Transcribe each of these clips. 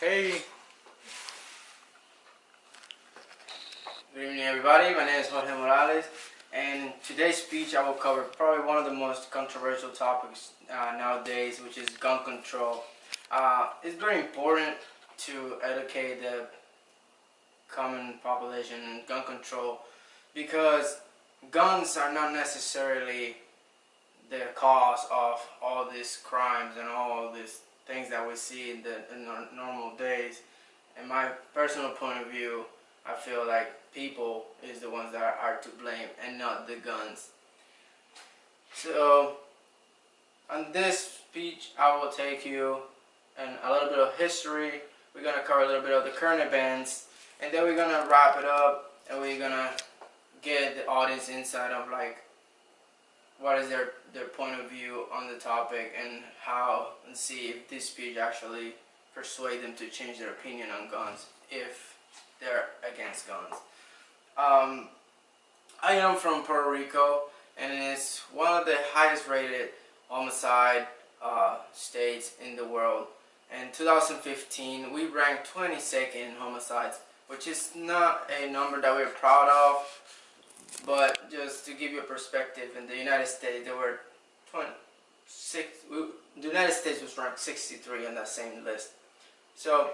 Hey, good evening everybody. My name is Jorge Morales, and in today's speech I will cover probably one of the most controversial topics nowadays, which is gun control. It's very important to educate the common population in gun control because guns are not necessarily the cause of all these crimes and all these things that we see in our normal days. In my personal point of view, I feel like people is the ones that are to blame and not the guns. So, on this speech, I will take you in a little bit of history. We're going to cover a little bit of the current events, and then we're going to wrap it up, and we're going to get the audience inside of like what is their point of view on the topic and see if this speech actually persuade them to change their opinion on guns if they're against guns. I am from Puerto Rico, and it's one of the highest rated homicide states in the world. In 2015, we ranked 22nd in homicides, which is not a number that we're proud of, but just to give you a perspective, in the United States, there were 26. The United States was ranked 63 on that same list. So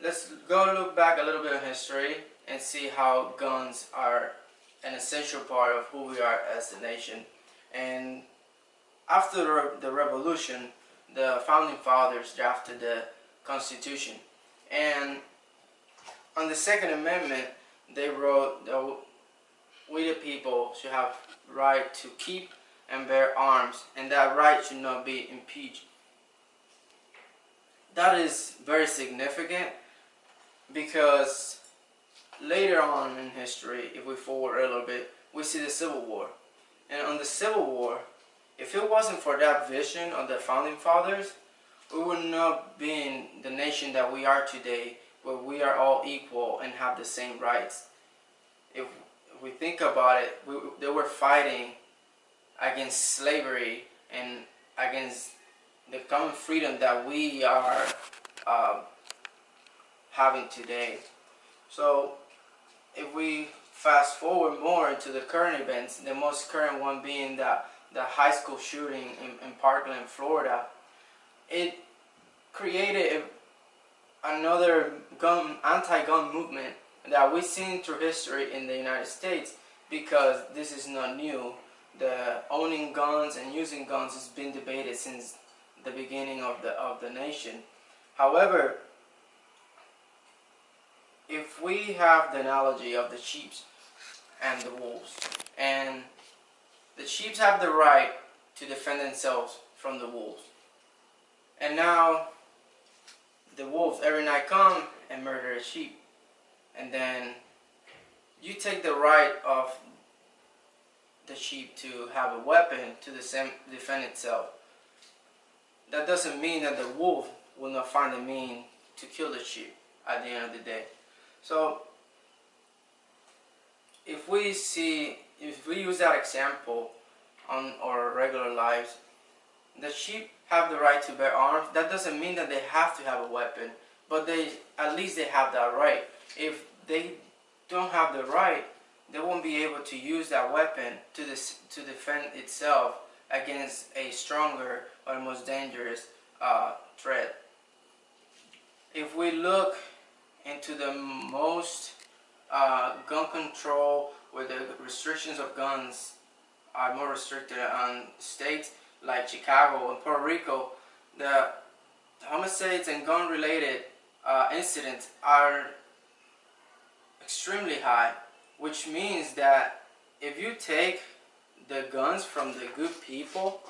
let's go look back a little bit in history and see how guns are an essential part of who we are as a nation. And after the revolution, the founding fathers drafted the Constitution, and on the Second Amendment they wrote that we the people should have right to keep and bear arms, and that right should not be impeached. That is very significant because later on in history, if we forward a little bit, we see the Civil War. And on the Civil War, if it wasn't for that vision of the founding fathers, we would not be in the nation that we are today, where we are all equal and have the same rights. If we think about it, they were fighting against slavery and against the common freedom that we are having today. So if we fast forward more into the current events, the most current one being the high school shooting in Parkland, Florida, it created another anti-gun movement that we've seen through history in the United States, because this is not new. The owning guns and using guns has been debated since the beginning of the nation. However, if we have the analogy of the sheep and the wolves, and the sheep have the right to defend themselves from the wolves, and now the wolves every night come and murder a sheep, and then you take the right of the sheep to have a weapon to defend itself. That doesn't mean that the wolf will not find a means to kill the sheep at the end of the day. So if we use that example on our regular lives, the sheep have the right to bear arms. That doesn't mean that they have to have a weapon, but at least they have that right. If they don't have the right, they won't be able to use that weapon to defend itself against a stronger or most dangerous threat. If we look into the most gun control, where the restrictions of guns are more restricted on states like Chicago and Puerto Rico, the homicides and gun-related incidents are extremely high, which means that if you take the guns from the good people,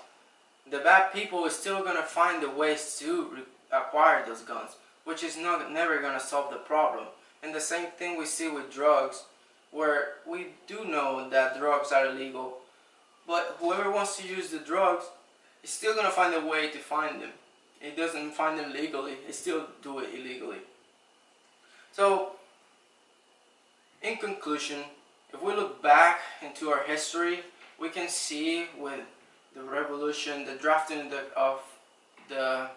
the bad people is still going to find the ways to acquire those guns, which is never going to solve the problem. And the same thing we see with drugs, where we do know that drugs are illegal, but whoever wants to use the drugs is still going to find a way to find them. It doesn't find them legally, it still do it illegally. So, in conclusion, if we look back into our history, we can see with the revolution, the drafting of the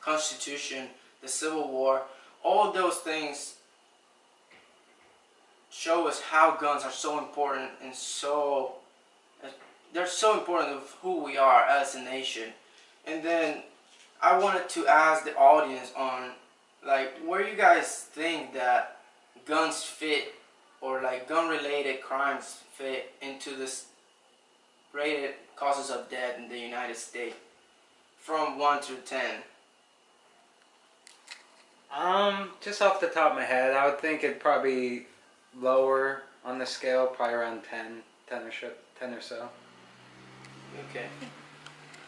Constitution, the Civil War, all those things show us how guns are so important and they're so important of who we are as a nation. And then I wanted to ask the audience on like where you guys think that guns fit or like gun related crimes fit into this rated causes of death in the United States from 1 through 10. Just off the top of my head, I would think it'd probably be lower on the scale, probably around 10 or so. Okay.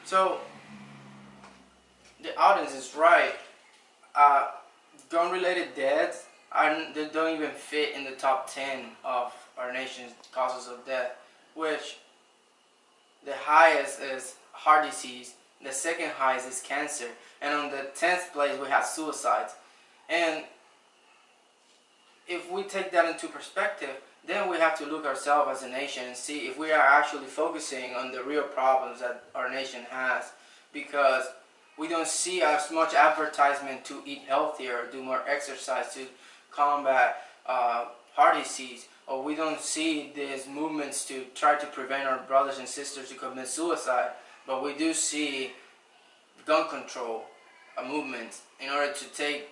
So the audience is right. Gun-related deaths they don't even fit in the top 10 of our nation's causes of death, which the highest is heart disease, the second highest is cancer, and on the 10th place we have suicides. And if we take that into perspective, then we have to look ourselves as a nation and see if we are actually focusing on the real problems that our nation has, because we don't see as much advertisement to eat healthier, do more exercise to combat heart disease, or we don't see these movements to try to prevent our brothers and sisters to commit suicide, but we do see gun control movements in order to take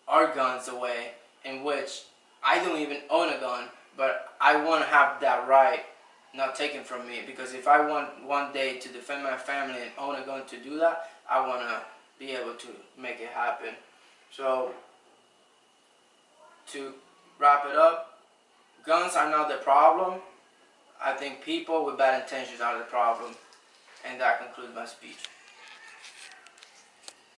our guns away, in which I don't even own a gun, but I want to have that right not taken from me, because if I want one day to defend my family and own a gun to do that, I want to be able to make it happen. So to wrap it up, guns are not the problem. I think people with bad intentions are the problem. And that concludes my speech.